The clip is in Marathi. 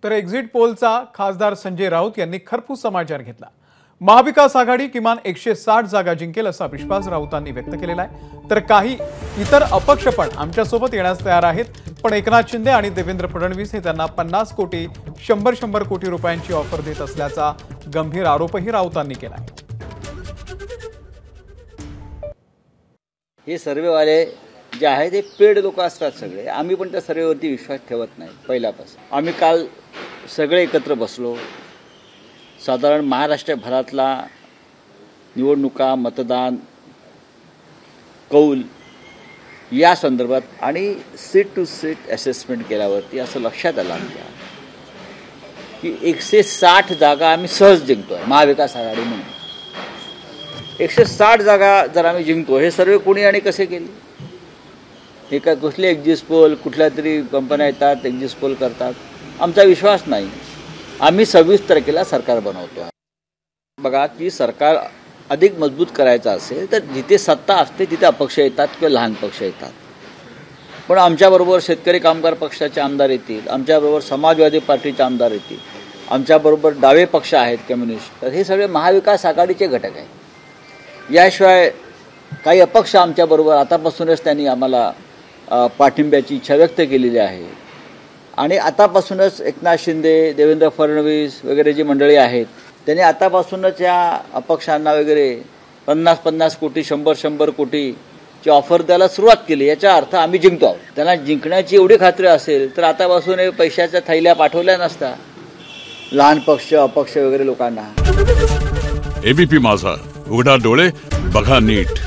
तर एक्झिट पोलचा खासदार संजय राऊत यांनी खरपूस समाचार घेतला। महाविकास आघाडी किमान 160 जागा जिंकेल असा विश्वास राऊतांनी व्यक्त केलेला आहे। तर काही इतर अपक्ष पण आमच्यासोबत येण्यास तयार आहेत, पण एकनाथ शिंदे आणि देवेंद्र फडणवीस हे त्यांना 50 कोटी 100 कोटी रुपयांची ऑफर देत असल्याचा गंभीर आरोपही राऊतांनी केला आहे। हे सर्वेवाले जे आहे ते पेड लोक असतात सगळे। आम्ही पण त्या सर्वेवरती विश्वास ठेवत नाही पहिल्यापासून। आम्ही काल सगळे एकत्र बसलो, साधारण महाराष्ट्रभरातला निवडणुका, मतदान, कौल या संदर्भात आणि सीट टू सीट असेसमेंट केल्यावरती असं लक्षात आलं आमच्या की 160 जागा आम्ही सहज जिंकतोय महाविकास आघाडी म्हणून। 160 जागा जर आम्ही जिंकतो, हे सर्वे कोणी आणि कसे केले? हे काय कुठले एक्झिट पोल, कुठल्या तरी कंपन्या येतात एक्झिट पोल करतात? आमचा विश्वास नाही। आम्ही 26 तारखेला सरकार बनवतो आहे। बघा की सरकार अधिक मजबूत करायचं असेल तर जिथे सत्ता असते तिथे अपक्ष येतात किंवा लहान पक्ष येतात, पण आमच्याबरोबर शेतकरी कामगार पक्षाचे आमदार येतील, आमच्याबरोबर समाजवादी पार्टीचे आमदार येतील, आमच्याबरोबर डावे पक्ष आहेत कम्युनिस्ट, तर हे सगळे महाविकास आघाडीचे घटक आहेत। याशिवाय काही अपक्ष आमच्याबरोबर आतापासूनच त्यांनी आम्हाला पाठिंब्याची इच्छा व्यक्त केलेली आहे आणि आतापासूनच एकनाथ शिंदे, देवेंद्र फडणवीस वगैरे जी मंडळी आहेत त्यांनी आतापासूनच या अपक्षांना वगैरे 50-50 कोटी 100-100 कोटीची ऑफर द्यायला सुरुवात केली। याचा अर्थ आम्ही जिंकतो आहोत। त्यांना जिंकण्याची एवढी खात्री असेल तर आतापासून हे पैशाच्या थैल्या पाठवल्या नसता लहान पक्ष, अपक्ष वगैरे लोकांना। एबीपी माझा, उघडा डोळे बघा नीट।